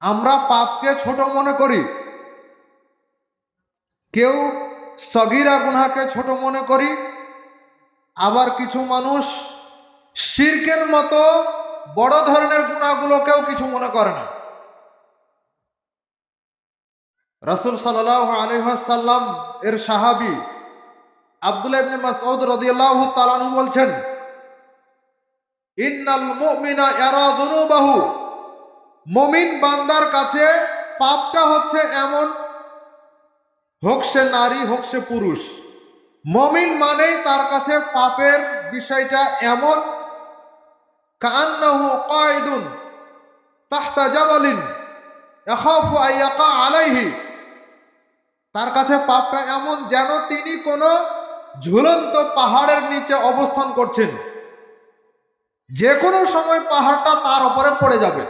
আমরা পাপকে ছোট মনে করি, কেউ সগীরা গুনাহকে ছোট মনে করি, আবার কিছু মানুষ শিরকের মতো বড় ধরনের গুনাহগুলোকেও কিছু মনে করে না। রাসূল সাল্লাল্লাহু আলাইহি ওয়াসাল্লাম এর সাহাবী আব্দুল্লাহ ইবনে মাসউদ রাদিয়াল্লাহু তাআলা আনহু বলছেন, ইন্নাল মুমিনা ইয়ারা যুনুবাহু, মুমিন বান্দার কাছে পাপটা হচ্ছে এমন, হোক সে নারী হোক সে পুরুষ, মুমিন মানেই তার কাছে পাপের বিষয়টা এমন, কাআন্নাহু কায়িদুন তাহতা জাবালিন ইয়াখাফু আইয়াকা আলাইহি, তার কাছে পাপটা এমন যেন তিনি কোনো ঝুলন্ত পাহাড়ের নিচে অবস্থান করছেন, যে কোনো সময় পাহাড়টা তার উপরে পড়ে যাবে।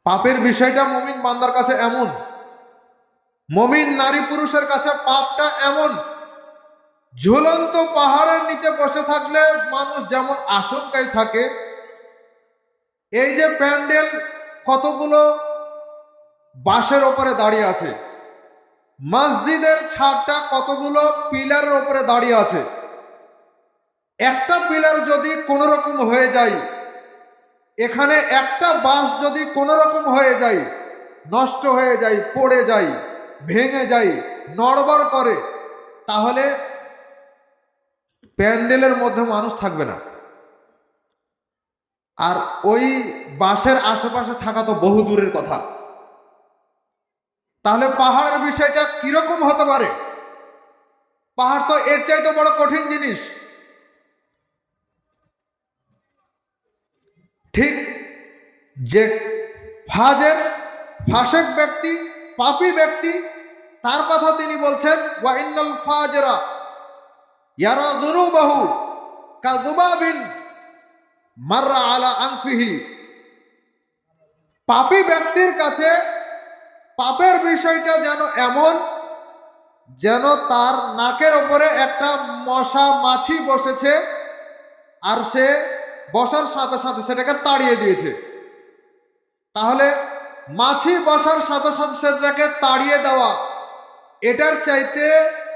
পাপের বিষয়টা মুমিন বান্দার কাছে এমন, মুমিন নারী পুরুষের কাছে পাপটা এমন, ঝুলন্ত পাহাড়ের নিচে বসে থাকলে মানুষ যেমন আশঙ্কায় থাকে, এই যে প্যান্ডেল কতগুলো বাঁশের ওপরে দাঁড়িয়ে আছে, মসজিদের ছাদটা কতগুলো পিলারের ওপরে দাঁড়িয়ে আছে, একটা পিলার যদি কোনো রকম হয়ে যায়, এখানে একটা বাঁশ যদি কোনো রকম হয়ে যায়, নষ্ট হয়ে যায়, পড়ে যায়, ভেঙে যায়, নড়বড় করে, তাহলে প্যান্ডেলের মধ্যে মানুষ থাকবে না। আর ওই বাঁশের আশেপাশে থাকা তো বহু দূরের কথা। তাহলে পাহাড়ের বিষয়টা কিরকম হতে পারে? পাহাড় তো এর চাইতে বড় কঠিন জিনিস। ঠিক যে ফাসেক ব্যক্তি, পাপী ব্যক্তি, তার কথা তিনি বলছেন, ওয়া ইন্নাল ফাজরা ইয়ারা যুনুবাহু কাযুবাবিন মাররা আলা আনফিহি, পাপী ব্যক্তির কাছে পাপের বিষয়টা যেন এমন, যেন তার নাকের ওপরে একটা মশা মাছি বসেছে, আর সে বসার সাথে সাথে সেটাকে তাড়িয়ে দিয়েছে। তাহলে মাছি বসার সাথে সাথে সেটাকে তাড়িয়ে দেওয়া, এটার চাইতে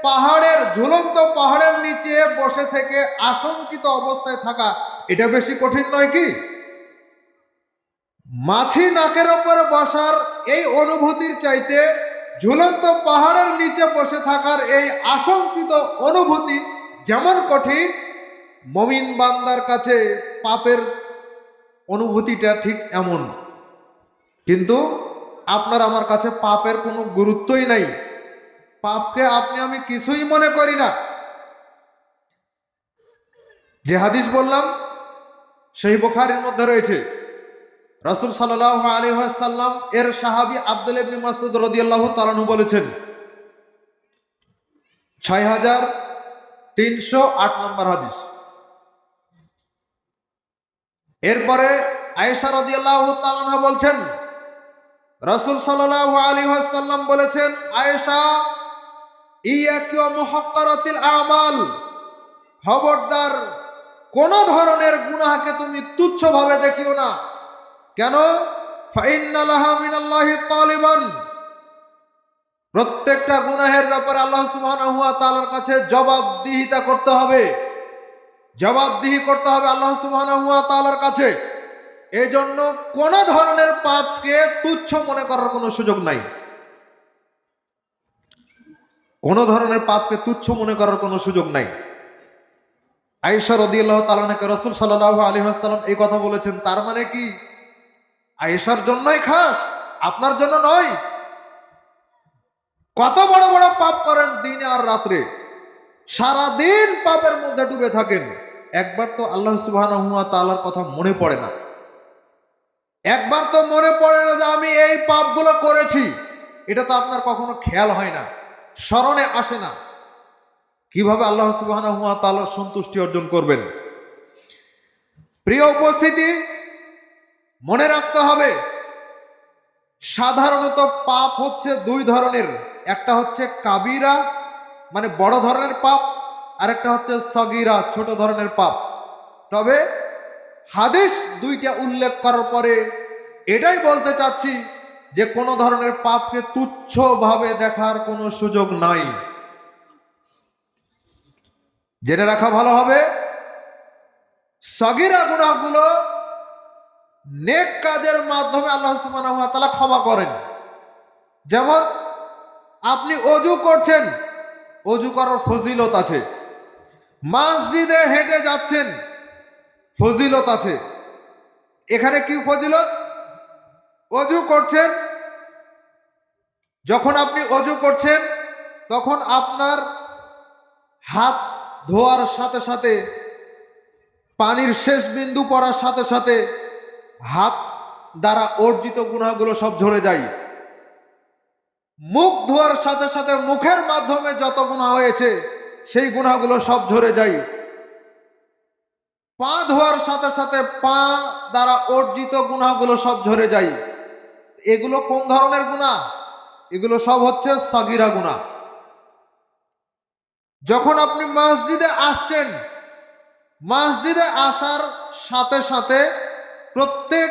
পাহাড়ের, ঝুলন্ত পাহাড়ের নিচে বসে থেকে আশঙ্কিত অবস্থায় থাকা, এটা বেশি কঠিন নয় কি? মাছি নাকের ওপরে বসার এই অনুভূতির চাইতে ঝুলন্ত পাহাড়ের নিচে বসে থাকার এই আশঙ্কিত অনুভূতি যেমন কঠিন, মুমিন বান্দার কাছে পাপের অনুভূতিটা ঠিক এমন। কিন্তু আপনার আমার কাছে পাপের কোনো গুরুত্বই নাই, পাপকে আপনি আমি কিছুই মনে করি না। যে হাদিস বললাম সহিহ বুখারীর মধ্যে রয়েছে, রাসূল সাল্লাল্লাহু আলাইহি ওয়াসাল্লাম এর সাহাবী আব্দুল্লাহ ইবনে মাসউদ রাদিয়াল্লাহু তাআলা আনহু বলেছেন, 6308 নম্বর হাদিস। এরপরে আয়েশা রাদিয়াল্লাহু তাআলা আনহা বলছেন, রাসূল সাল্লাল্লাহু আলাইহি ওয়াসাল্লাম বলেছেন, আয়েশা, ইয়াকি ওয়া মুহাক্কারাতিল আমাল, খবরদার কোন ধরনের গুনাহকে তুমি তুচ্ছভাবে দেখিও না। কেন? ফাইন্না লাহা মিনাল্লাহি তালিবান, প্রত্যেকটা গুনাহের ব্যাপারে আল্লাহ সুবহানাহু ওয়া তাআলার কাছে জবাবদিহিতা করতে হবে, জবাবদিহি করতে হবে আল্লাহ সুবহানাহু ওয়া তাআলার কাছে। এজন্য কোন ধরনের পাপকে তুচ্ছ মনে করার কোনো সুযোগ নাই, কোন ধরনের পাপকে তুচ্ছ মনে করার কোনো সুযোগ নাই। আয়েশা রাদিয়াল্লাহু তাআলা আনহাকে রাসূল সাল্লাল্লাহু আলাইহি ওয়াসাল্লাম এই কথা বলেছেন, তার মানে কি আয়েশার জন্যই খাস, আপনার জন্য নয়? কত বড় বড় পাপ করেন দিনে আর রাত্রে, সারা দিন পাপের মধ্যে ডুবে থাকেন, একবার তো আল্লাহ সুবহানাহু ওয়া তাআলার কথা মনে পড়ে না, একবার তো মনে পড়ে না যে আমি এই পাপগুলো করেছি, এটা তো আপনার কখনো খেয়াল হয় না, স্মরণে আসে না। কিভাবে আল্লাহ সুবহানাহু ওয়া তাআলার সন্তুষ্টি অর্জন করবেন? প্রিয় উপস্থিতি, মনে রাখতে হবে, সাধারণত পাপ হচ্ছে দুই ধরনের, একটা হচ্ছে কাবিরা মানে বড় ধরনের পাপ, আর একটা হচ্ছে সগীরা ছোট ধরনের পাপ। তবে হাদিস দুইটা উল্লেখ করার পরে এটাই বলতে চাচ্ছি যে কোনো ধরনের পাপকে তুচ্ছভাবে দেখার কোনো সুযোগ নাই। জেনে রাখা ভালো হবে, সগীরা গুনাহগুলো নেক কাজের মাধ্যমে আল্লাহ সুবহানাহু ওয়া তাআলা ক্ষমা করেন। যেমন আপনি অজু করছেন, অজু করার ফজিলত আছে। মসজিদে হেঁটে যাচ্ছেন, ফজিলত আছে। এখানে কি ফজিলত? অজু করছেন, যখন আপনি অজু করছেন তখন আপনার হাত ধোয়ার সাথে সাথে, পানির শেষ বিন্দু পড়ার সাথে সাথে হাত দ্বারা অর্জিত গুনাহগুলো সব ঝরে যায়। মুখ ধোয়ার সাথে সাথে মুখের মাধ্যমে যত গুনাহ হয়েছে সেই গুনাহগুলো সব ঝরে যায়। পা ধোয়ার সাথে সাথে পা দ্বারা অর্জিত গুনাহগুলো সব ঝরে যায়। এগুলো কোন ধরনের গুনাহ? এগুলো সব হচ্ছে সগীরা গুনাহ। যখন আপনি মসজিদে আসছেন, মসজিদে আসার সাথে সাথে প্রত্যেক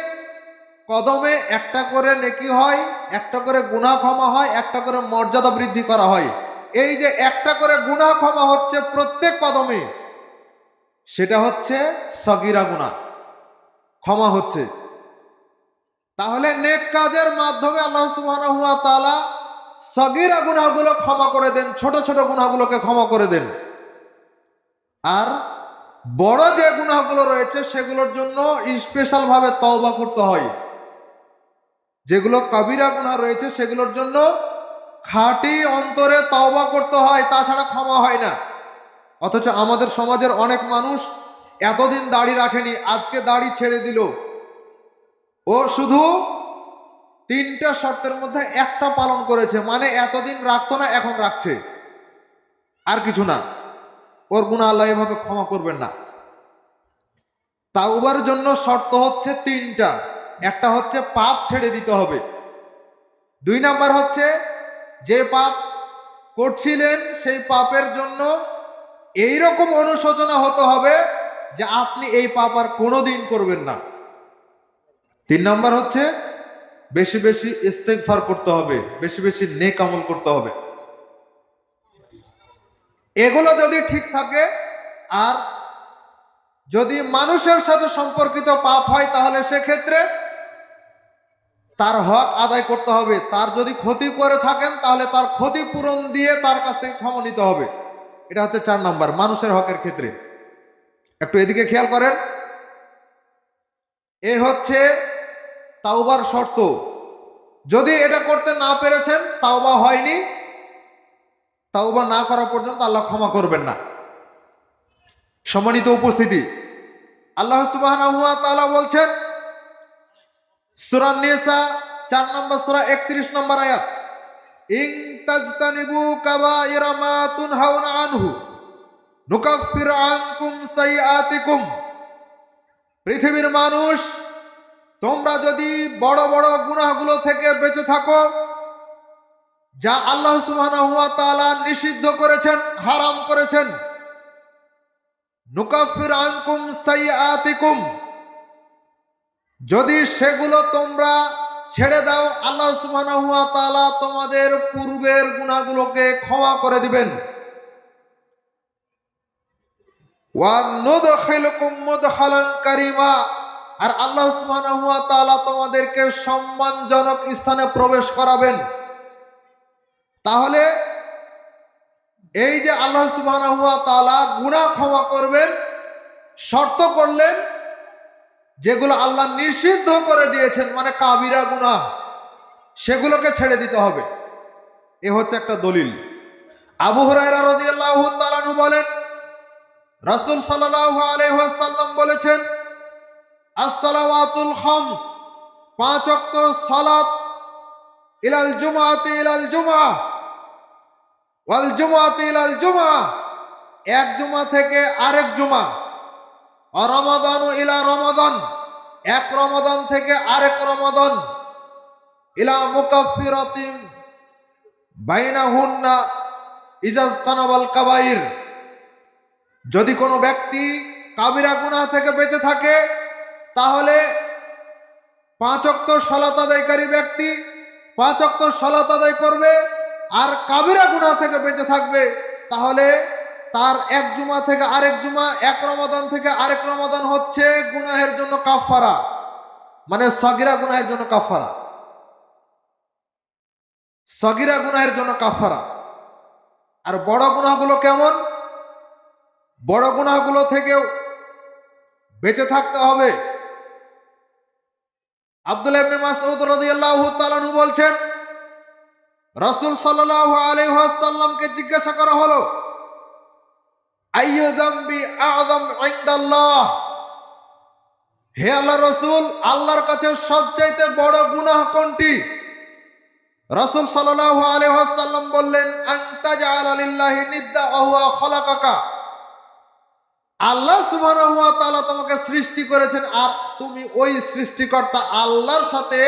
কদমে একটা করে নেকি হয়, একটা করে গুনাহ ক্ষমা হয়, একটা করে মর্যাদা বৃদ্ধি করা হয়। এই যে একটা করে গুনাহ ক্ষমা হচ্ছে প্রত্যেক কদমে, সেটা হচ্ছে সগীরা গুনাহ, ক্ষমা হচ্ছে। তাহলে নেক কাজের মাধ্যমে আল্লাহ সুবহানাহু ওয়া তাআলা সগীরা গুনাহগুলো ক্ষমা করে দেন, ছোট ছোট গুনাহগুলোকে ক্ষমা করে দেন। আর বড় যে গুনাহগুলো রয়েছে সেগুলোর জন্য স্পেশাল ভাবে তওবা করতে হয়। যেগুলো কবিরা গুনাহ রয়েছে সেগুলোর জন্য খাঁটি অন্তরে তওবা করতে হয়, তাছাড়া ক্ষমা হয় না। অথচ আমাদের সমাজের অনেক মানুষ এতদিন দাড়ি রাখেনি, আজকে দাড়ি ছেড়ে দিল। ও শুধু 3টা শর্তের মধ্যে একটা পালন করেছে, মানে এতদিন রাখতো না, এখন রাখছে, আর কিছু না। ওর গুনাহ আল্লাহ এভাবে ক্ষমা করবেন না। তাওবার জন্য শর্ত হচ্ছে 3টা। একটা হচ্ছে পাপ ছেড়ে দিতে হবে। 2 নাম্বার হচ্ছে যে পাপ করছিলেন সেই পাপের জন্য এইরকম অনুশোচনা হতে হবে যে আপনি এই পাপ আর কোনোদিন করবেন না। 3 নাম্বার হচ্ছে বেশি বেশি ইস্তেগফার করতে হবে, বেশি বেশি নেক আমল করতে হবে। এগুলো যদি ঠিক থাকে, আর যদি মানুষের সাথে সম্পর্কিত পাপ হয় তাহলে সেক্ষেত্রে তার হক আদায় করতে হবে। তার যদি ক্ষতি করে থাকেন তাহলে তার ক্ষতিপূরণ দিয়ে তার কাছ থেকে ক্ষমা নিতে হবে। এটা হচ্ছে 4 নাম্বার মানুষের হকের ক্ষেত্রে। একটু এদিকে খেয়াল করেন, এ হচ্ছে তাওবার শর্ত। যদি এটা করতে না পেরেছেন, তাওবা হয়নি, তাওবা না করা পর্যন্ত আল্লাহ ক্ষমা করবেন না। সম্মানিত উপস্থিতি, আল্লাহ সুবহানাহু ওয়া তাআলা বলছেন সূরা নিসা 4 নম্বর সূরা 31 নম্বর আয়াত, ইন তাজতানিবু কাবাইরা মা তুনহাউনা আনহু নুকাফির আনকুম সাইয়্যাতিকুম। পৃথিবীর মানুষ, তোমরা যদি বড় বড় গুনাহগুলো থেকে বেঁচে থাকো, যা আল্লাহ সুবহানাহু ওয়া তাআলা নিষিদ্ধ করেছেন, হারাম করেছেন, নুকাফির আনকুম সাইয়্যাতিকুম, যদি সেগুলো তোমরা ছেড়ে দাও, আল্লাহ সুবহানাহু ওয়া তাআলা তোমাদের পূর্বের গুনাহগুলোকে ক্ষমা করে দিবেন। ওয়া নুদখিলুকুম মুদখালান কারীমা, আর আল্লাহ সুবহানাহু ওয়া তাআলা তোমাদেরকে সম্মানজনক স্থানে প্রবেশ করাবেন। তাহলে এই যে আল্লাহ সুবহানাহু ওয়া তাআলা গুনাহ ক্ষমা করবেন, শর্ত করলেন যেগুলো আল্লাহ নিষিদ্ধ করে দিয়েছেন, মানে কাবিরা গুনাহ, সেগুলোকে ছেড়ে দিতে হবে। এ হচ্ছে একটা দলিল। আবু হুরায়রা রাদিয়াল্লাহু তাআলা আনহু বলেন, রাসূল সাল্লাল্লাহু আলাইহি ওয়াসাল্লাম বলেছেন, as-সালাওয়াতুল খামস, 5 ওয়াক্ত সালাত, ইলাল জুমআতি ইলাল জুমআহ ওয়াল জুমআতি ইলাল জুমআহ, এক জুমা থেকে আরেক জুমা, আর রমাদান ইলা রমাদান, এক রমাদান থেকে আরেক রমাদান, ইলা মুকাফফিরাতিন বাইনাহুন্না ইজাজতানাবাল কাবাইর। যদি কোনো ব্যক্তি কাবিরা গুনাহ থেকে বেঁচে থাকে তাহলে 5 ওয়াক্ত সালাত আদায়কারী ব্যক্তি 5 ওয়াক্ত সালাত আদায় করবে আর কাবিরা গুনাহ থেকে বেঁচে থাকবে, তাহলে তার এক জুমা থেকে আরেক জুমা, এক রমাদান থেকে আরেক রমাদান হচ্ছে গুনাহের জন্য কাফারা, মানে সগীরা গুনাহের জন্য কাফারা, সগীরা গুনাহের জন্য কাফারা। আর বড় গুনাহগুলো কেমন? বড় গুনাহগুলো থেকেও বেঁচে থাকতে হবে। আব্দুল্লাহ ইবনে মাসউদ রাদিয়াল্লাহু তাআলা আনহু বলছেন, রাসূল সাল্লাল্লাহু আলাইহি ওয়াসাল্লামকে জিজ্ঞাসা করা হলো, আইয়ু যামবি আযম ইনদাল্লাহ, হে আল্লাহর রাসূল, আল্লাহর কাছে সবচাইতে বড় গুনাহ কোনটি? রাসূল সাল্লাল্লাহু আলাইহি ওয়াসাল্লাম বললেন, আনতা জাআলা লিল্লাহি নিদ্দা ওয়া হুয়া খালাকাকা, আল্লাহ সুবহানাহু ওয়া তাআলা তোমাকে সৃষ্টি করেছেন আর তুমি ওই সৃষ্টিকর্তা আল্লাহর সাথে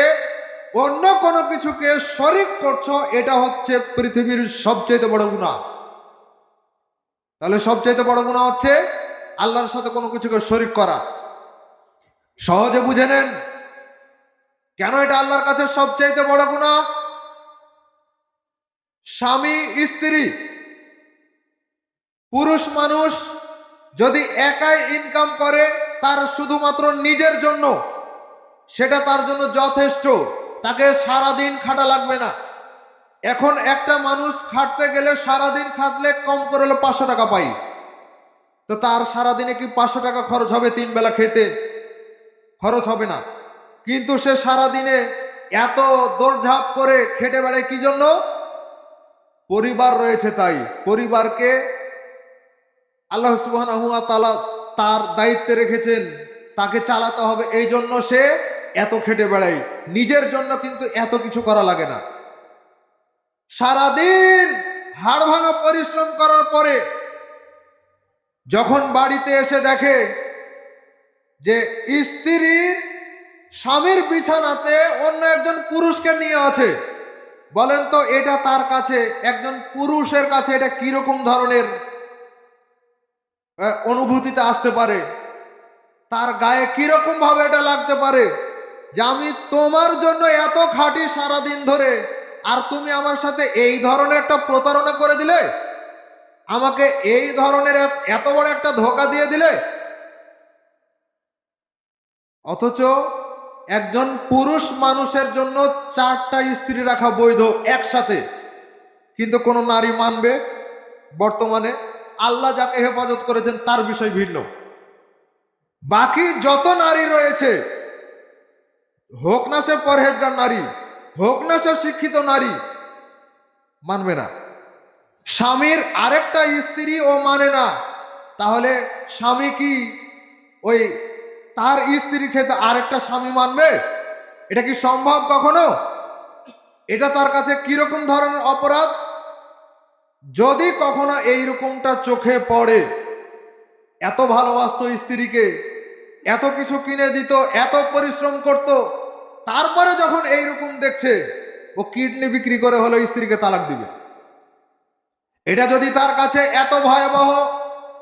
অন্য কোনো কিছুকে শরীক করছো, এটা হচ্ছে পৃথিবীর সবচেয়ে বড় গুনাহ। তাহলে সবচেয়ে বড় গুনাহ হচ্ছে আল্লাহর সাথে কোনো কিছুকে শরীক করা। সহজে বুঝে নেন কেন এটা আল্লাহর কাছে সবচেয়ে বড় গুনাহ। স্বামী স্ত্রী, পুরুষ মানুষ যদি একাই ইনকাম করে তার শুধুমাত্র নিজের জন্য, সেটা তার জন্য যথেষ্ট, তাকে সারাদিন খাটা লাগবে না। এখন একটা মানুষ খাটতে গেলে সারাদিন খাটলে কম করে হলে 500 টাকা পাই, তো তার সারাদিনে কি 500 টাকা খরচ হবে? 3 বেলা খেতে খরচ হবে না। কিন্তু সে সারাদিনে এত দৌড়ঝাঁপ করে খেটে বেড়ায় কি জন্য? পরিবার রয়েছে, তাই পরিবারকে আল্লাহ সুবহানাহু ওয়া তাআলা তার দায়িত্বে রেখেছেন, তাকে চালাতে হবে, এই জন্য সে এত খেটে বেড়ায়। নিজের জন্য কিন্তু এত কিছু করা লাগে না। সারাদিন হাড় ভাঙা পরিশ্রম করার পরে যখন বাড়িতে এসে দেখে যে স্ত্রীর স্বামীর বিছানাতে অন্য একজন পুরুষকে নিয়ে আছে, বলেন তো এটা তার কাছে, একজন পুরুষের কাছে এটা কিরকম ধরনের অনুভূতিতে আসতে পারে? তার গায়ে কিরকম ভাবে এটা লাগতে পারে যে আমি তোমার জন্য এত খাটি সারাদিন ধরে, আর তুমি আমার সাথে এই ধরনের একটা প্রতারণা করে দিলে, আমাকে এই ধরনের এত বড় একটা ধোঁকা দিয়ে দিলে। অথচ একজন পুরুষ মানুষের জন্য 4টা স্ত্রী রাখা বৈধ একসাথে, কিন্তু কোন নারী মানবে? বর্তমানে আল্লাহ যাকে হেফাজত করেছেন তার বিষয় ভিন্ন। বাকি যত নারী রয়েছে, হোক না সে পরহেজগার নারী, হোক না সে শিক্ষিত নারী, মানবে না। স্বামীর আরেকটা স্ত্রী ও মানে না, তাহলে স্বামী কি ওই তার স্ত্রীর ক্ষেত্রে আরেকটা স্বামী মানবে? এটা কি সম্ভব কখনো? এটা তার কাছে কিরকম ধরনের অপরাধ? যদি কখনো এইরকমটা চোখে পড়ে, এত ভালোবাসতো স্ত্রীকে, এত কিছু কিনে দিত, এত পরিশ্রম করত, তারপরে যখন এইরকম দেখছে, ও কিডনি বিক্রি করে হলো স্ত্রীকে তালাক দিবে। এটা যদি তার কাছে এত ভয়াবহ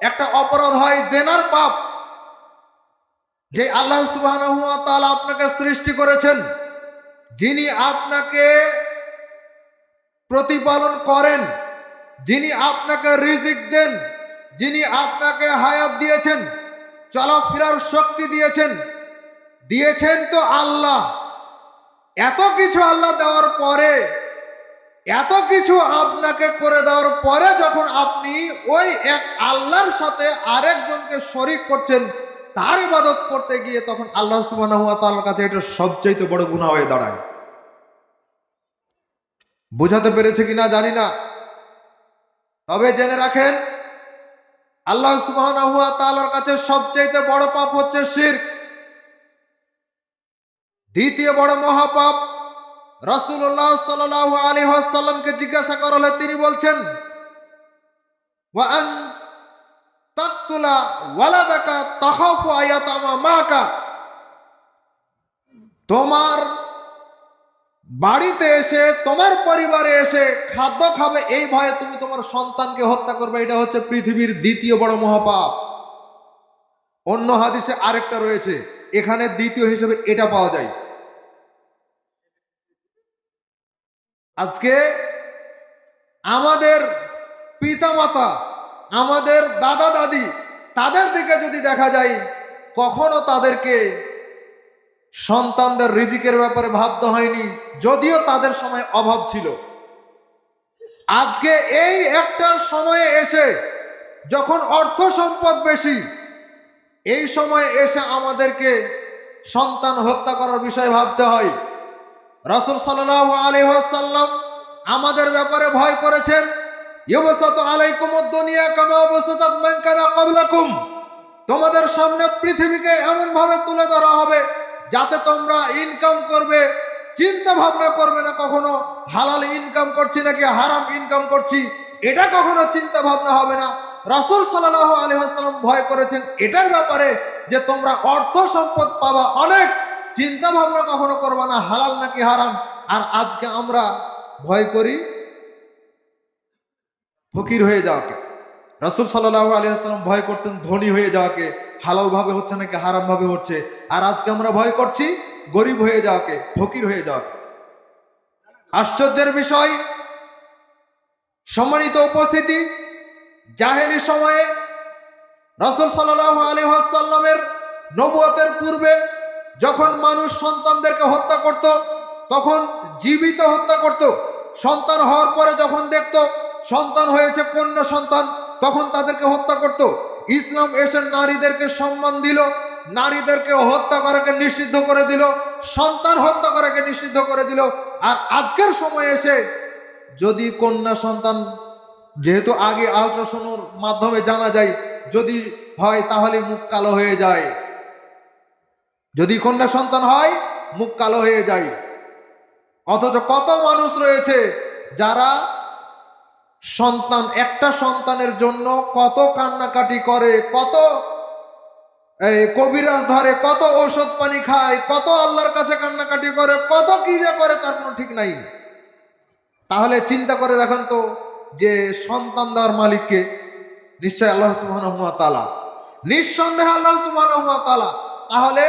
একটা অপরাধ হয়, জেনার পাপ, যে আল্লাহ সুবহানাহু ওয়া তাআলা আপনাকে সৃষ্টি করেছেন, যিনি আপনাকে প্রতিপালন করেন, যিনি আপনাকে রিজিক দেন, যিনি আপনাকে হায়াত দিয়েছেন, চলাফেরার শক্তি দিয়েছেন তো আল্লাহ। এত কিছু আল্লাহ দেওয়ার পরে, এত কিছু আপনাকে করে দেওয়ার পরে যখন আপনি ওই এক আল্লাহর সাথে আরেকজনকে শরীক করছেন, তার ইবাদত করতে গিয়ে, তখন আল্লাহ সুবহানাহু ওয়া তাআলার কাছে এটা সবচেয়ে বড় গুনাহ হয়ে দাঁড়ায়। বুঝাতে পেরেছে কিনা জানি না, তবে জেনে রাখেন আল্লাহ সুবহানাহু ওয়া তাআলার কাছে সবচেয়ে বড় পাপ হচ্ছে শিরক। দ্বিতীয় বড় মহাপাপ, রাসূলুল্লাহ সাল্লাল্লাহু আলাইহি ওয়াসাল্লামকে জিজ্ঞাসা করা হলে তিনি বলছেন, ওয়া আন তাকতুলা ওয়ালাদাকা তাখাফু আয়াতামা মাকা, তোমার বাড়িতে এসে, তোমার পরিবারে এসে খাদ্য খাবে এই ভয়ে তুমি তোমার সন্তানকে হত্যা করবে, এটা হচ্ছে পৃথিবীর দ্বিতীয় বড় মহাপাপ। অন্য হাদিসে আরেকটা রয়েছে, এখানে দ্বিতীয় হিসেবে এটা পাওয়া যায়। আজকে আমাদের পিতামাতা, আমাদের দাদা দাদি, তাদের দিকে যদি দেখা যায়, কখনো তাদেরকে সন্তানদের রিজিকের ব্যাপারে ভাবতে হয়নি, যদিও তাদের সময় অভাব ছিল। আজকে এই একটা সময়ে এসে যখন অর্থ সম্পদ বেশি, এই সময়ে এসে আমাদেরকে সন্তান হত্যা করার বিষয়ে ভাবতে হয়। রাসূল সাল্লাল্লাহু আলাইহি ওয়াসাল্লাম আমাদের ব্যাপারে ভয় করেছেন, ইউবসাতু আলাইকুমুদ দুনিয়া কামা বাসাতাত মান কানা ক্বাবলাকুম, তোমাদের সামনে পৃথিবীকে এমন ভাবে তুলে ধরা হবে যাতে তোমরা ইনকাম করবে, চিন্তা ভাবনা করবে না কখনো হালাল ইনকাম করছি নাকি হারাম ইনকাম করছি, এটা কখনো চিন্তা ভাবনা হবে না। রাসূল সাল্লাল্লাহু আলাইহি ওয়াসাল্লাম ভয় করেছেন এটার ব্যাপারে যে তোমরা অর্থ সম্পদ পাবা অনেক, চিন্তা ভাবনা কখনো করবে না হালাল নাকি হারাম। আর আজকে আমরা ভয় করি ফকির হয়ে যাওয়াকে। রাসূল সাল্লাল্লাহু আলাইহি ওয়াসাল্লাম ভয় করতেন ধনী হয়ে যাওয়াকে, হালাল ভাবে হচ্ছে নাকি হারাম ভাবে হচ্ছে। আর আজকে আমরা ভয় করছি গরিব হয়ে যাওয়াকে, ফকির হয়ে যাওয়াকে। আশ্চর্যের বিষয়, সম্মানিত উপস্থিতি, জাহেলি সময়ে রাসূল সাল্লাল্লাহু আলাইহি ওয়াসাল্লামের নবুয়তের পূর্বে যখন মানুষ সন্তানদেরকে হত্যা করত, তখন জীবিত হত্যা করত। সন্তান হওয়ার পরে যখন দেখত সন্তান হয়েছে কন্যা সন্তান, তখন তাদেরকে হত্যা করত। ইসলাম এসে নারীদেরকে সম্মান দিল, নারীদেরকে হত্যা করাকে নিষিদ্ধ করে দিল, সন্তান হত্যা করাকে নিষিদ্ধ করে দিল। আর আজকের সময় এসে যদি কন্যা সন্তান, যেহেতু আগে আল্ট্রাসাউন্ডের মাধ্যমে জানা যায়, যদি হয় তাহলে মুখ কালো হয়ে যায়, যদি কন্যা সন্তান হয় মুখ কালো হয়ে যায়। অথচ কত মানুষ রয়েছে যারা সন্তান, একটা সন্তানের জন্য কত কান্নাকাটি করে, কত কবিরাজ ধরে, কত ঔষধ পানি খায়, কত আল্লাহর কাছে কান্নাকাটি করে, কত কি যে করে তার কোনো ঠিক নাই। তাহলে চিন্তা করে দেখেন তো যে সন্তান দেওয়ার মালিককে, নিশ্চয় আল্লাহ সুবহানাহু ওয়া তাআলা, নিঃসন্দেহে আল্লাহ সুবহানাহু ওয়া তাআলা। তাহলে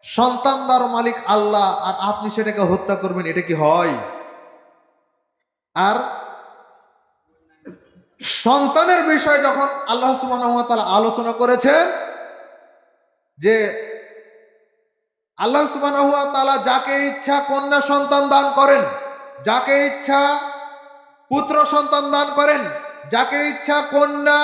সন্তান দেওয়ার মালিক আল্লাহ, আর আপনি সেটাকে হত্যা করবেন, এটা কি হয়? আর সন্তানের বিষয়ে যখন আল্লাহ সুবহানাহু ওয়া তাআলা আলোচনা করেছেন যে আল্লাহ সুবহানাহু ওয়া তাআলা যাকে ইচ্ছা কন্যা সন্তান দান করেন, যাকে ইচ্ছা পুত্র সন্তান দান করেন, যাকে ইচ্ছা কন্যা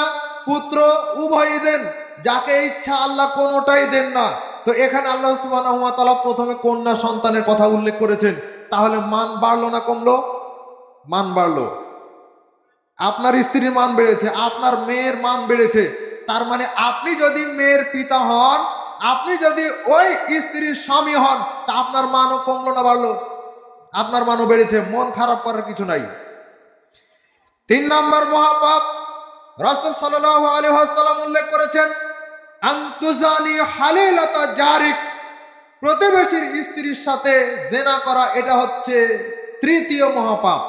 পুত্র উভয়ই দেন, যাকে ইচ্ছা আল্লাহ কোনোটাই দেন না। তো এখানে আল্লাহ সুবহানাহু ওয়া তাআলা প্রথমে কন্যা সন্তানের কথা উল্লেখ করেছেন। তাহলে মান বাড়লো না কমলো? মান বাড়লো। আপনার স্ত্রীর মান বেড়েছে, আপনার মেয়ের মান বেড়েছে। তার মানে আপনি যদি মেয়ের পিতা হন, আপনি যদি ওই স্ত্রীর স্বামী হন, তা আপনার মানও কমলো না বাড়লো? আপনার মানও বেড়েছে। মন খারাপ করার কিছু নাই। 3 নম্বর মহাপাপ রাসূল সাল্লাল্লাহু আলাইহি ওয়াসাল্লাম উল্লেখ করেছেন, আনতুজানি হালিলাতা জারিক, প্রতিবেশীর স্ত্রীর সাথে জেনা করা, এটা হচ্ছে 3য় মহাপাপ।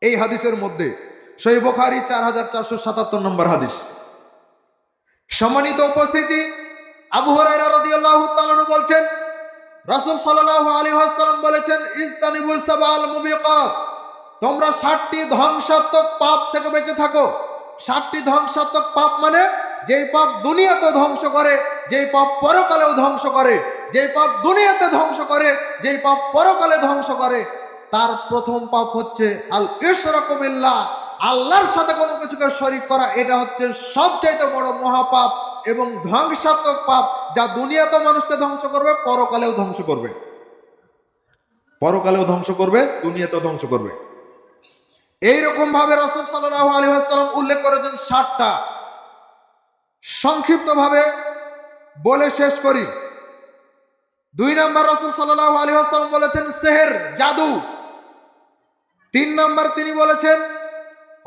এই হাদিসের মধ্যে সহিহ বুখারী 4477 নম্বর হাদিস। সম্মানিত উপস্থিতি, আবু হুরায়রা রাদিয়াল্লাহু তাআলা বলছেন, রাসূল সাল্লাল্লাহু আলাইহি ওয়াসাল্লাম বলেছেন, ইজতানিবু সাবাল মুবিকাত, তোমরা 60টি ধ্বংসাত্মক পাপ থেকে বেঁচে থাকো। 60টি ধ্বংসাত্মক পাপ মানে যেই পাপ দুনিয়াতে ধ্বংস করে, যেই পাপ পরকালেও ধ্বংস করে, যেই পাপ দুনিয়াতে ধ্বংস করে, যেই পাপ পরকালে ধ্বংস করে। তার প্রথম পাপ হচ্ছে আল ইশরাকু বিল্লাহ, আল্লাহর সাথে কোনো কিছুকে শরীক করা। এটা হচ্ছে সবচেয়ে বড় মহাপাপ এবং ধ্বংসাত্মক পাপ, যা দুনিয়াতে মানুষকে ধ্বংস করবে, পরকালেও ধ্বংস করবে। পরকালেও ধ্বংস করবে, দুনিয়াতেও ধ্বংস করবে। এইরকম ভাবে রাসূল সাল্লাল্লাহু আলাইহি ওয়াসাল্লাম উল্লেখ করেছেন 60টা। সংক্ষিপ্ত ভাবে বলে শেষ করি। 2 নম্বর রাসূল সাল্লাল্লাহু আলাইহি ওয়াসাল্লাম বলেছেন সেহের, জাদু। 3 নম্বর তিনি বলেছেন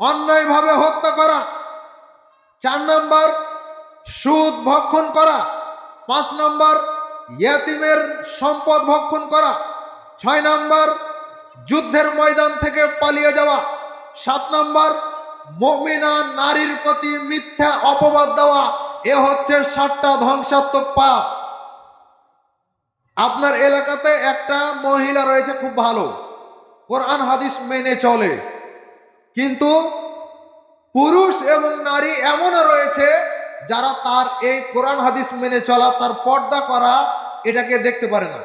অন্যায়ভাবে হত্যা করা। 4 নম্বর সুদ ভক্ষণ করা। 5 নম্বর ইয়াতীমের সম্পদ ভক্ষণ করা। 6 নম্বর যুদ্ধের ময়দান থেকে পালিয়ে যাওয়া। 7 নম্বর মুমিনা নারীর প্রতি মিথ্যা অপবাদ দেওয়া। এ হচ্ছে 60টা ধ্বংসাত্মক পাপ। আপনার এলাকাতে একটা মহিলা রয়েছে খুব ভালো, কোরআন হাদিস মেনে চলে, কিন্তু পুরুষ এবং নারী এমনও রয়েছে যারা তার এই কোরআন হাদিস মেনে চলা, তার পর্দা করা, এটাকে দেখতে পারে না,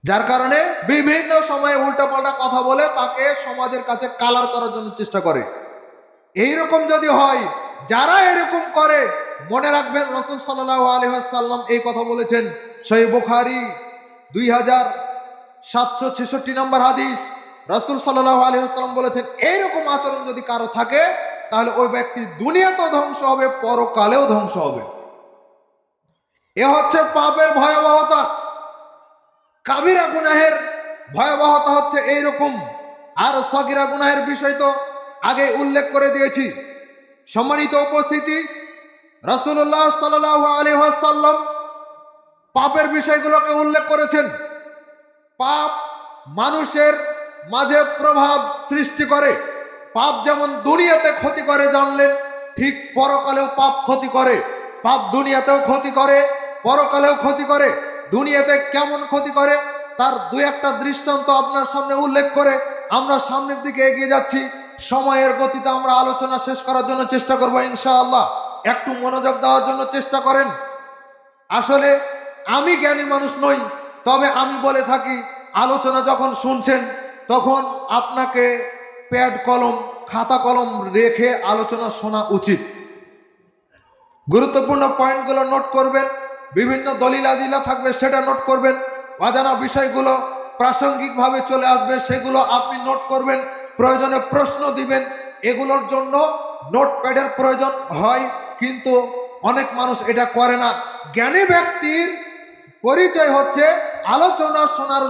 যার কারণে বিভিন্ন সময়ে উল্টাপাল্টা কথা বলে তাকে সমাজের কাছে কালার করার জন্য চেষ্টা করে। এইরকম যদি হয়, যারা এরকম করে, মনে রাখবেন রাসূল সাল্লাল্লাহু আলাইহি ওয়াসাল্লাম এই কথা বলেছেন, সহিহ বুখারী 2766 নম্বর হাদিস। রাসূল সাল্লাল্লাহু আলাইহি ওয়াসাল্লাম বলেছেন, এইরকম আচরণ যদি কারো থাকে তাহলে ওই ব্যক্তি দুনিয়াতেও ধ্বংস হবে, পরকালেও ধ্বংস হবে। এ হচ্ছে পাপের ভয়াবহতা। কাবিরা গুনাহের ভয়াবহতা হচ্ছে এইরকম। আর সগীরা গুনাহের বিষয় তো আগে উল্লেখ করে দিয়েছি। সম্মানিত উপস্থিতি, রাসূলুল্লাহ সাল্লাল্লাহু আলাইহি ওয়াসাল্লাম পাপের বিষয়গুলোকে উল্লেখ করেছেন। পাপ মানুষের মাঝে প্রভাব সৃষ্টি করে। পাপ যেমন দুনিয়াতে ক্ষতি করে জানলেন, ঠিক পরকালেও পাপ ক্ষতি করে। পাপ দুনিয়াতেও ক্ষতি করে, পরকালেও ক্ষতি করে। দুনিয়াতে কেমন ক্ষতি করে তার দু একটা দৃষ্টান্ত আপনার সামনে উল্লেখ করে আমরা সামনের দিকে এগিয়ে যাচ্ছি। সময়ের গতিতে আমরা আলোচনা শেষ করার জন্য চেষ্টা করবো ইনশাআল্লাহ। একটু মনোযোগ দেওয়ার জন্য চেষ্টা করেন। আসলে আমি জ্ঞানী মানুষ নই, তবে আমি বলে থাকি, আলোচনা যখন শুনছেন তখন আপনাকে প্যাড কলম, খাতা কলম রেখে আলোচনা শোনা উচিত। গুরুত্বপূর্ণ পয়েন্টগুলো নোট করবেন, বিভিন্ন দলিলাদিলা থাকবে সেটা নোট করবেন, অজানা বিষয়গুলো প্রাসঙ্গিকভাবে চলে আসবে সেগুলো আপনি নোট করবেন, প্রয়োজনে প্রশ্ন দিবেন। এগুলোর জন্য নোটপ্যাডের প্রয়োজন হয়, কিন্তু অনেক মানুষ এটা করে না। জ্ঞানী ব্যক্তির পরিচয় হচ্ছে আলোচনা শোনার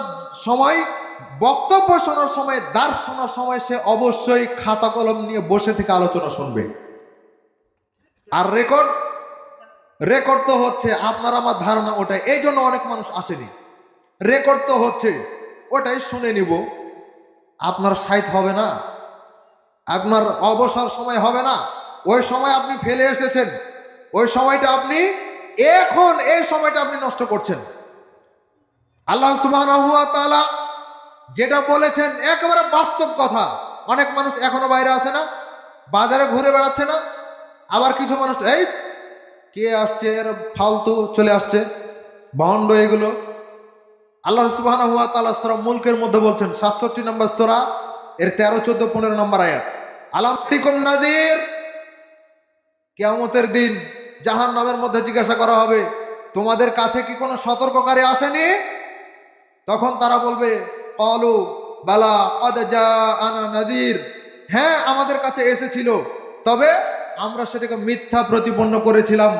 সময়, বক্তব্য শোনার সময়, দার্স শোনার সময় সে অবশ্যই খাতা কলম নিয়ে বসে থেকে আলোচনা শুনবে। আর রেকর্ড তো হচ্ছে, আপনার আমার ধারণা ওটাই, এই জন্য অনেক মানুষ আসেনি। রেকর্ড তো হচ্ছে, ওটাই শুনে নিব। আপনার সাইট হবে না, আপনার অবসর সময় হবে না, ওই সময় আপনি ফেলে এসেছেন, ওই সময়টা আপনি এখন এই সময়টা আপনি নষ্ট করছেন। আল্লাহ সুবহানাহু ওয়া তাআলা যেটা বলেছেন একেবারে বাস্তব কথা। অনেক মানুষ এখনো বাইরে আসে না, বাজারে ঘুরে বেড়াচ্ছে না, আবার কিছু মানুষ এই কে আসছে, এর ফালতু চলে আসছে, ভণ্ড এগুলো। আল্লাহ সুবহানাহু ওয়া তাআলা সূরা মুলকের মধ্যে বলছেন, 67 নম্বর সূরা, এর 13, 14, 15 নম্বর আয়াত, আলামতিকুম নাযীর, কিয়ামতের দিন জাহান্নামের মধ্যে জিজ্ঞাসা করা হবে, তোমাদের কাছে কি কোনো সতর্ককারী আসেনি? তখন তারা বলবে, ক্বালু বালা ক্বাদ জাআনা নাযীর, হ্যাঁ আমাদের কাছে এসেছিল, তবে আমরা সেটাকে মিথ্যা প্রতিপন্ন করেছিলাম।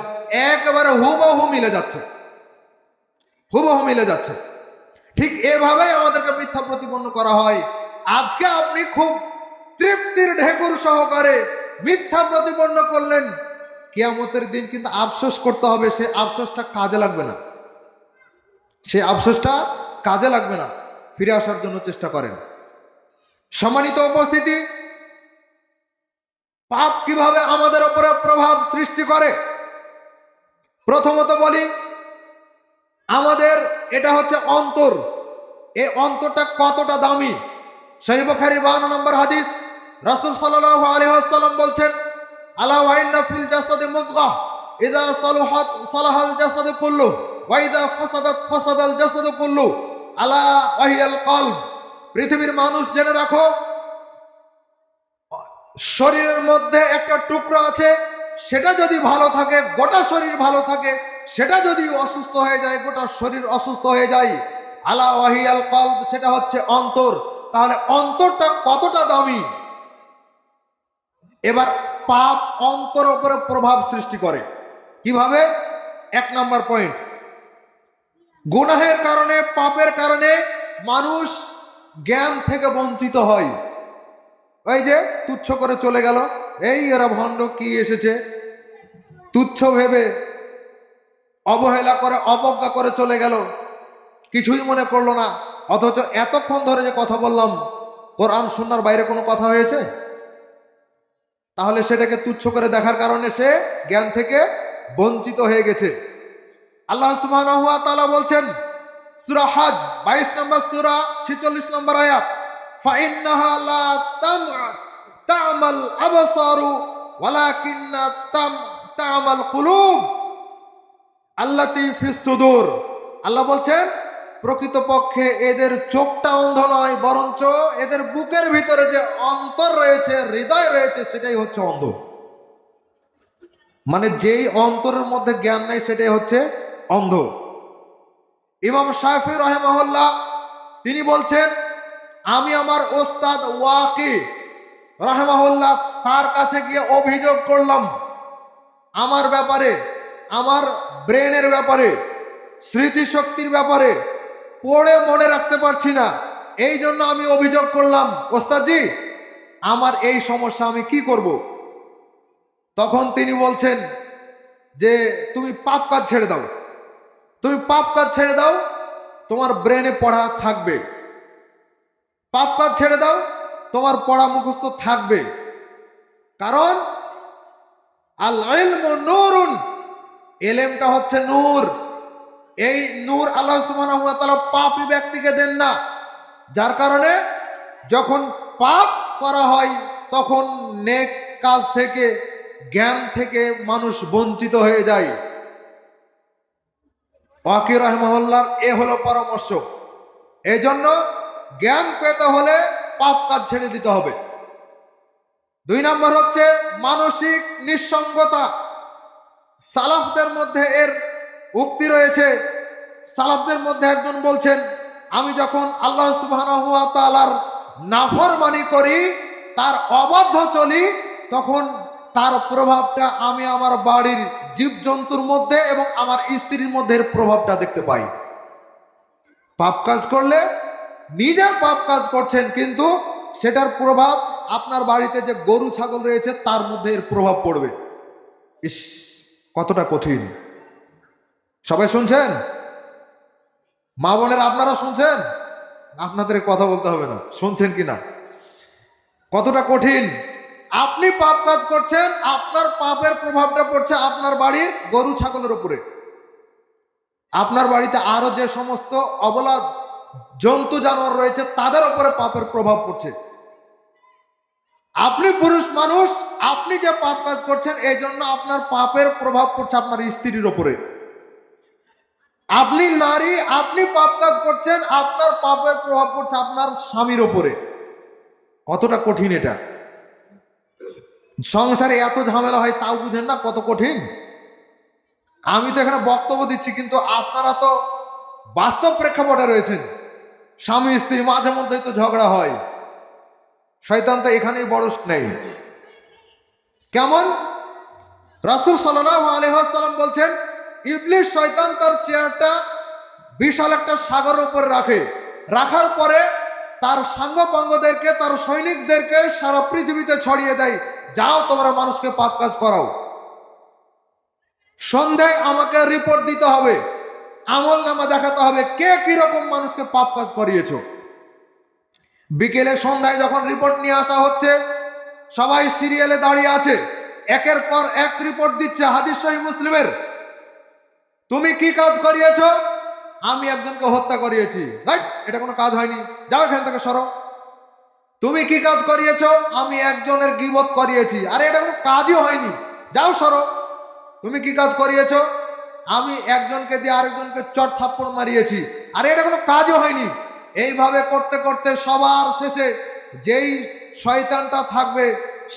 একেবারে হুবহু মিলে যাচ্ছে, হুবহু মিলে যাচ্ছে। ঠিক এভাবেই আমাদেরকে মিথ্যা প্রতিপন্ন করা হয়। আজকে আপনি খুব তৃপ্তির ঢেকুর সহকারে মিথ্যা প্রতিপন্ন করলেন, কিয়ামতের দিন কিন্তু আফসোস করতে হবে। সে আফসোসটা কাজে লাগবে না, সে আফসোসটা কাজে লাগবে না। ফিরে আসার জন্য চেষ্টা করেন। সম্মানিত উপস্থিতি, পাপ কিভাবে আমাদের উপরে প্রভাব সৃষ্টি করে? প্রথমত বলি, আমাদের এটা হচ্ছে অন্তর। এই অন্তরটা কতটা দামি। সহিহ বুখারী 52 নম্বর হাদিস, রাসূল সাল্লাল্লাহু আলাইহি ওয়াসাল্লাম বলছেন, আলা ওয়া ইন্না ফিল জাসাদি মুদগাহ ইযা সালাহাত সালাহাল জাসাদু কুল্লু ওয়া ইযা ফাসাদাত ফাসাদাল জাসাদু কুল্লু আলা ওয়া হিয়াল কলব। পৃথিবীর মানুষ জেনে রাখো, শরীরের মধ্যে একটা টুকরো আছে, সেটা যদি ভালো থাকে গোটা শরীর ভালো থাকে, সেটা যদি অসুস্থ হয়ে যায় গোটা শরীর অসুস্থ হয়ে যায়। আলা ওয়া হিয়াল কলব, সেটা হচ্ছে অন্তর। তাহলে অন্তরটা কতটা দামি। এবার পাপ অন্তর উপরে প্রভাব সৃষ্টি করে কিভাবে? 1 নম্বর পয়েন্ট, গুনাহের কারণে, পাপের কারণে মানুষ জ্ঞান থেকে বঞ্চিত হয়। ওই যে তুচ্ছ করে চলে গেল, এই এরা ভণ্ড কি এসেছে, তুচ্ছ ভেবে অবহেলা করে অবজ্ঞা করে চলে গেল, কিছুই মনে করলো না। অথচ এতক্ষণ ধরে যে কথা বললাম, কোরআন সুন্নাহর বাইরে কোনো কথা হয়েছে? তাহলে সেটাকে তুচ্ছ করে দেখার কারণে সে জ্ঞান থেকে বঞ্চিত হয়ে গেছে। আল্লাহ সুবহানাহু ওয়া তাআলা বলছেন সূরা হজ 22 নম্বর সূরা 46 নম্বর আয়াত, ফাইন্নাহা লা তা'মাল আবসারু ওয়ালাকিন্না তা'মাল কুলুব আল্লাতী ফিস সুদূর। আল্লাহ বলছেন প্রকৃতপক্ষে এদের চোখটা অন্ধ নয়, বরঞ্চ এদের বুকের ভিতরে যে অন্তর রয়েছে, হৃদয় রয়েছে, সেটাই হচ্ছে অন্ধ। মানে যেই অন্তরের মধ্যে জ্ঞান নেই সেটাই হচ্ছে অন্ধ। ইমাম শাফিঈ রাহিমাহুল্লাহ তিনি বলছেন, আমি আমার ওস্তাদ ওয়াকি রাহিমাহুল্লাহ তার কাছে গিয়ে অভিযোগ করলাম আমার ব্যাপারে, আমার ব্রেনের ব্যাপারে, স্মৃতিশক্তির ব্যাপারে, পড়ে মনে রাখতে পারছি না। এই জন্য আমি অভিযোগ করলাম, ওস্তাদজি আমার এই সমস্যা, আমি কি করব? তখন তিনি বলছেন যে তুমি পাপ কাজ ছেড়ে দাও, তুমি পাপ কাজ ছেড়ে দাও, তোমার ব্রেনে পড়া থাকবে। পাপ কাজ ছেড়ে দাও, তোমার পড়া মুখস্থ থাকবে। কারণ আল ইলমু নূরুন, এলেমটা হচ্ছে নূর। এই নূর আল্লাহ সুবহানাহু ওয়া তাআলা পাপী ব্যক্তিকে দেন না, যার কারণে যখন পাপ করা হয় তখন নেক কাজ থেকে, জ্ঞান থেকে মানুষ বঞ্চিত হয়ে যায়। ওয়াকি রাহিমাহুল্লাহর এ হলো পরামর্শ। এই জন্য জ্ঞান পেতে হলে পাপ কাজ ছেড়ে দিতে হবে। 2 নম্বর হচ্ছে মানসিক নিঃসঙ্গতা। সালাফদের মধ্যে এর উক্তি রয়েছে। সালাফদের মধ্যে একজন বলছেন, আমি যখন আল্লাহ সুবহানাহু ওয়া তাআলার নাফরমানি করি, তার অবাধ্য চলি, তখন তার প্রভাবটা আমি আমার বাড়ির জীবজন্তুর মধ্যে এবং আমার স্ত্রীর মধ্যে এর প্রভাবটা দেখতে পাই। পাপ কাজ করলে নিজে পাপ কাজ করছেন, কিন্তু সেটার প্রভাব আপনার বাড়িতে যে গরু ছাগল রয়েছে তার মধ্যে এর প্রভাব পড়বে। ইস, কতটা কঠিন! সবাই শুনছেন? মা বোনের আপনারা শুনছেন? আপনাদের কথা বলতে হবে না, শুনছেন কিনা? কতটা কঠিন! আপনি পাপ কাজ করছেন, আপনার পাপের প্রভাবটা পড়ছে আপনার বাড়ির গরু ছাগলের উপরে। আপনার বাড়িতে আরো যে সমস্ত অবলা জন্তু জানোয়ার রয়েছে তাদের উপরে পাপের প্রভাব পড়ছে। আপনি পুরুষ মানুষ, আপনি যে পাপ কাজ করছেন এই জন্য আপনার পাপের প্রভাব পড়ছে আপনার স্ত্রীর উপরে। আপনি নারী, আপনি পাপ কাজ করছেন, আপনার পাপের প্রভাব পড়ছে আপনার স্বামীর উপরে। কতটা কঠিন এটা! সংসারে এত ঝামেলা হয় তাও বুঝেন না কত কঠিন। আমি তো এখানে বক্তব্য দিচ্ছি, কিন্তু আপনারা তো বাস্তব প্রেক্ষাপটে রয়েছেন। স্বামী স্ত্রী মাঝে মধ্যেই তো ঝগড়া হয়। শয়তান তো এখানেই বড় নেই। কেমন? রাসূল সাল্লাল্লাহু আলাইহি ওয়াসাল্লাম বলছেন, ইবলিস শয়তান তার চেয়ারটা বিশাল একটা সাগরের উপর রাখে, রাখার পরে তার সাঙ্গপাঙ্গদেরকে, তার সৈনিকদেরকে সারা পৃথিবীতে ছড়িয়ে দেয়, যাও তোমরা মানুষকে পাপ কাজ করাও। সন্ধ্যায় আমাকে রিপোর্ট দিতে হবে, আমল নামা দেখাতে হবে কে কিরকম মানুষকে পাপ কাজ করিয়েছো। বিকেলে সন্ধ্যায় যখন রিপোর্ট নিয়ে আসা হচ্ছে, সবাই সিরিয়ালে দাঁড়িয়ে আছে, একের পর এক রিপোর্ট দিচ্ছে। হাদিস সহিহ মুসলিমের, তুমি কি কাজ করিয়েছো? আমি একজনকে হত্যা করিয়েছি। এটা কোনো কাজ হয়নি, যাও এখান থেকে সরো। তুমি কি কাজ করিয়েছো? আমি একজনের গীবত করিয়েছি। আরে এটা কোনো কাজই হয়নি, যাও সরো। তুমি কি কাজ করিয়েছো? আমি একজনকে দিয়ে আরেকজনকে চট থাপ্পড় মারিয়েছি। আরে এটা কোনো কাজও হয়নি। এইভাবে করতে করতে সবার শেষে যেই শয়তানটা থাকবে,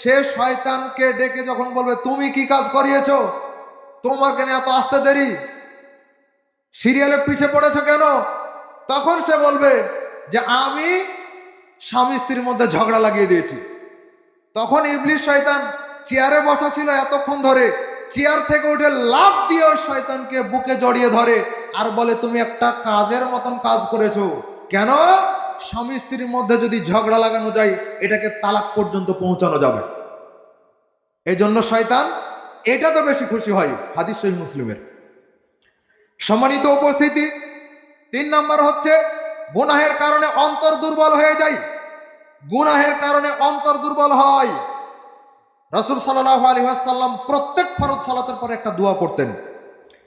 সে শয়তানকে ডেকে যখন বলবে, তুমি কি কাজ করিয়েছো? তোমার কেন এত আসতে দেরি? সিরিয়ালে পিছে পড়েছো কেন? তখন সে বলবে যে আমি স্বামী স্ত্রীর মধ্যে ঝগড়া লাগিয়ে দিয়েছি। তখন ইবলিস শয়তান চেয়ারে বসা ছিল এতক্ষণ ধরে, চেয়ার থেকে উঠে লাফ দিয়ে ওই শয়তানকে বুকে জড়িয়ে ধরে আর বলে, তুমি একটা কাজের মতন কাজ করেছো। কেন? স্বামী স্ত্রীর মধ্যে যদি ঝগড়া লাগানো যায়, এটাকে তালাক পর্যন্ত পৌঁছানো যাবে। এই জন্য শয়তান এটা তো বেশি খুশি হয়। হাদিস সহিহ মুসলিমের। সম্মানিত উপস্থিতি, 3 নম্বর হচ্ছে গুনাহের কারণে অন্তর দুর্বল হয়ে যায়। গুনাহের কারণে অন্তর দুর্বল হয়। রাসূল সাল্লাল্লাহু আলাইহি ওয়াসাল্লাম প্রত্যেক ফরজ সালাতের পরে একটা দোয়া করতেন।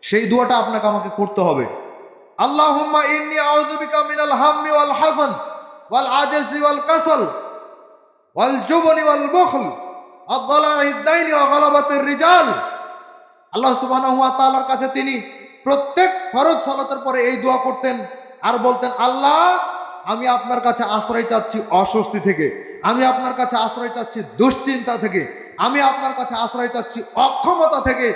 সেই দোয়াটা আপনাকে আমাকে করতে হবে। আল্লাহুম্মা ইন্নী আউযু বিকা মিনাল হাম্মি ওয়াল হাযান ওয়াল আজজি ওয়াল কাসাল ওয়াল জুবনি ওয়াল বুখল আদ-দালাইদ দাইনি ওয়া গালাবাতির রিজাল। আল্লাহ সুবহানাহু ওয়া তাআলার কাছে তিনি প্রত্যেক ফরজ সালাতের পরে এই দোয়া করতেন আর বলতেন, আল্লাহ আমি আপনার কাছে আশ্রয় চাচ্ছি অস্বস্তি থেকে, আমি আপনার কাছে আশ্রয় চাচ্ছি দুশ্চিন্তা থেকে, আমি আপনার কাছে আশ্রয় চাচ্ছি অক্ষমতা থেকে,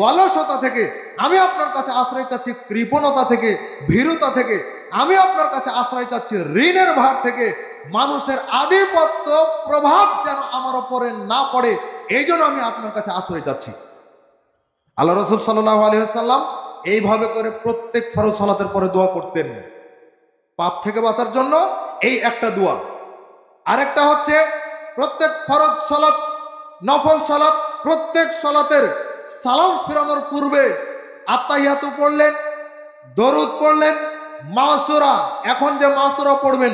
অলসতা থেকে, আমি আপনার কাছে আশ্রয় চাচ্ছি কৃপণতা থেকে, ভীরুতা থেকে, আমি আপনার কাছে আশ্রয় চাচ্ছি ঋণের ভার থেকে, মানুষের আধিপত্য প্রভাব যেন আমার ওপরে না পড়ে, এই জন্য আমি আপনার কাছে আশ্রয় চাচ্ছি। আল্লাহ রাসূল সাল্লাল্লাহু আলাইহি ওয়াসাল্লাম এইভাবে করে প্রত্যেক ফরজ সালাতের পরে দোয়া করতেন পাপ থেকে বাঁচার জন্য। এই একটা দোয়া। আরেকটা হচ্ছে প্রত্যেক ফরজ সালাত, নফল সালাত, প্রত্যেক সালাতের সালাম ফেরানোর পূর্বে আত্তাহিয়াতু পড়লেন, দরুদ পড়লেন, মাসুরা। এখন যে মাসুরা পড়বেন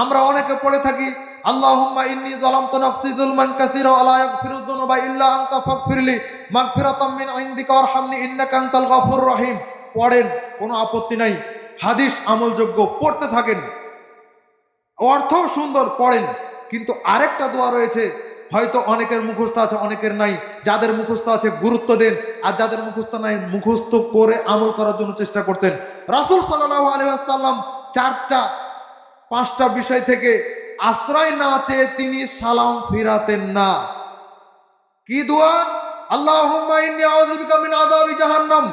আমরা অনেকে পড়ে থাকি, আল্লাহুম্মা ইন্নী যালামতু নাফসি যুলমান কাসীরা ওয়া লা ইয়াগফিরুয যুনুবা ইল্লা আনতা ফাগফিরলি মাগফিরাতাম মিন ইনদিকা ওয়ারহামনি ইন্নাকা আনতাল গফুরুর রহিম। পড়েন, কোনো আপত্তি নাই, হাদিস আমলযোগ্য, পড়তে থাকেন, অর্থও সুন্দর, পড়েন। কিন্তু আরেকটা দোয়া রয়েছে, হয়তো অনেকের মুখস্থ আছে, অনেকের নাই। যাদের মুখস্থ আছে গুরুত্ব দেন, আর যাদের মুখস্থ নাই মুখস্থ করে আমল করার জন্য চেষ্টা করতেন। রাসূল সাল্লাল্লাহু আলাইহি ওয়াসাল্লাম 4-5টা বিষয় থেকে আশ্রয় না চেয়ে তিনি সালাম ফিরাতেন না। কি দোয়া? আল্লাহুম্মা ইন্নী আউযু বিকা মিন আযাবি জাহান্নাম।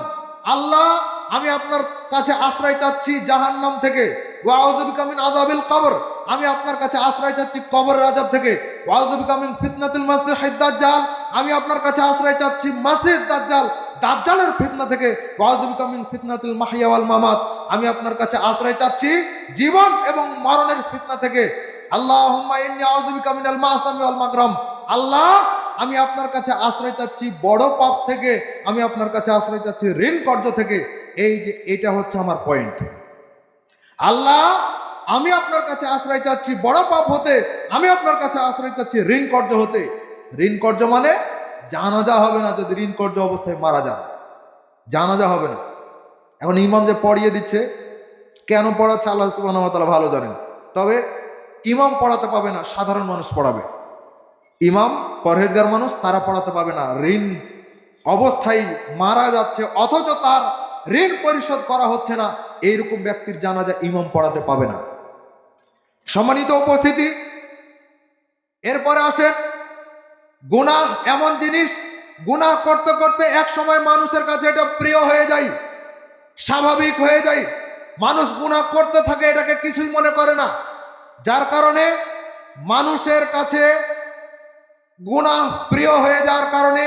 আল্লাহ আমি আপনার কাছে আশ্রয় চাচ্ছি জাহান্নাম থেকে। ওয়া আউযু বিকা মিন আযাবিল কবর। আমি আপনার কাছে আশ্রয় চাচ্ছি কবরের আযাব থেকে। ওয়া আউযু বিকা মিন ফিতনাতিল মাসিহিদ দাজ্জাল। আমি আপনার কাছে আশ্রয় চাচ্ছি মাসিহ দাজ্জাল, দাজ্জালের ফিতনা থেকে। ওয়া আউযু বিকা মিন ফিতনাতিল মাহইয়া ওয়াল মামাত। আমি আপনার কাছে আশ্রয় চাচ্ছি জীবন এবং মরণের ফিতনা থেকে। আল্লাহুম্মা ইন্নী আউযু বিকা মিনাল মাসামি ওয়াল মাগরাম। আল্লাহ আমি আপনার কাছে আশ্রয় চাচ্ছি বড় পাপ থেকে, আমি আপনার কাছে আশ্রয় চাচ্ছি ঋণ কর্য থেকে। এই যে এটা হচ্ছে আমার পয়েন্ট। আল্লাহ আমি আপনার কাছে আশ্রয় চাচ্ছি বড় পাপ হতে, আমি আপনার কাছে আশ্রয় চাচ্ছি ঋণ কর্য হতে। ঋণ কর্য মানে জানাজা হবে না যদি ঋণ কর্য অবস্থায় মারা যান, জানাজা হবে না। এখন ইমাম যে পড়িয়ে দিচ্ছে, কেন পড়াচ্ছে আল্লাহ সুবহানাহু ওয়া তাআলা ভালো জানেন। তবে ইমাম পড়াতে পাবে না, সাধারণ মানুষ পড়াবে। ইমাম পরহেজগার মানুষ, তারা পড়াতে পাবে না। ঋণ অবস্থায় মারা যাচ্ছে অথচ তার ঋণ পরিশোধ করা হচ্ছে না, এইরকম ব্যক্তির জানাজা ইমাম পড়াতে পাবে না। সম্মানিত উপস্থিতি, এরপরে আসেন গুনাহ। এমন জিনিস, গুনাহ করতে করতে এক সময় মানুষের কাছে এটা প্রিয় হয়ে যায়, স্বাভাবিক হয়ে যায়। মানুষ গুনাহ করতে থাকে, এটাকে কিছুই মনে করে না, যার কারণে মানুষের কাছে গুনাহ প্রিয় হয়ে যাওয়ার কারণে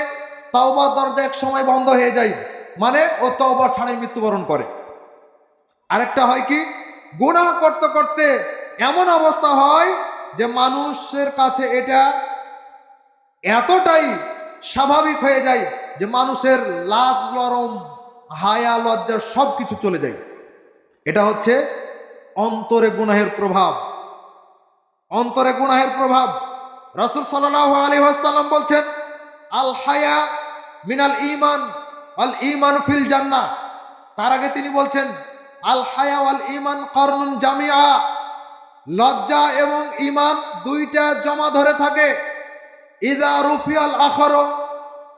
তওবার দরজা এক সময় বন্ধ হয়ে যায়, মানে ও তওবা ছাড়াই মৃত্যুবরণ করে। আরেকটা হয় কি, গুনাহ করতে করতে এমন অবস্থা হয় যে মানুষের কাছে এটা এতটাই স্বাভাবিক হয়ে যায় যে মানুষের লাজ লরম হায়া লজ্জা সব কিছু চলে যায়। এটা হচ্ছে অন্তরে গুনাহের প্রভাব, অন্তরে গুনাহের প্রভাব। রাসূল সাল্লাল্লাহু আলাইহি ওয়াসাল্লাম বলছেন, আল হায়া মিনাল ঈমান ওয়াল ঈমান ফিল জান্নাহ। তার আগে তিনি বলছেন, আল হায়া ওয়াল ঈমান কারনুন জামিআ। লজ্জা এবং ঈমান দুইটা জমা ধরে থাকে। ইযা রুফিয়াল আখারু,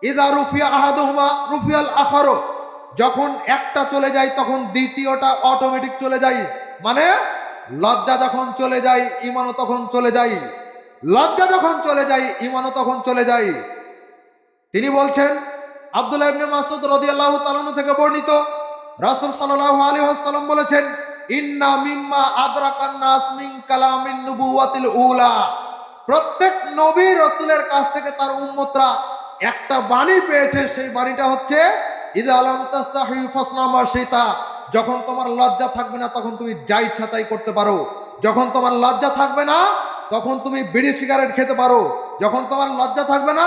ইযা রুফিয়া আহাদুহুমা রুফিয়াল আখারু। যখন একটা চলে যায় তখন দ্বিতীয়টা অটোমেটিক চলে যায়। মানে লজ্জা যখন চলে যায় ঈমানও তখন চলে যায়, লজ্জা যখন চলে যায় ঈমানও তখন চলে যায়। তিনি বলছেন, আব্দুল্লাহ ইবনে মাসউদ রাদিয়াল্লাহু তাআলা থেকে বর্ণিত, রাসূল সাল্লাল্লাহু আলাইহি ওয়াসাল্লাম বলেছেন, ইন্না মিম্মা আদরাকান নাস মিন কালামিন নবুওয়াতিল উলা। প্রত্যেক নবী রাসূলের কাছ থেকে তার উম্মতরা একটা বাণী পেয়েছে, সেই বাণীটা হচ্ছে ইযা লাম তাস্তাহি ফাসনা মা শিতা। যখন তোমার লজ্জা থাকবে না তখন তুমি যা ইচ্ছা তাই করতে পারো। যখন তোমার লজ্জা থাকবে না তখন তুমি বিড়ি সিগারেট খেতে পারো। যখন তোমার লজ্জা থাকবে না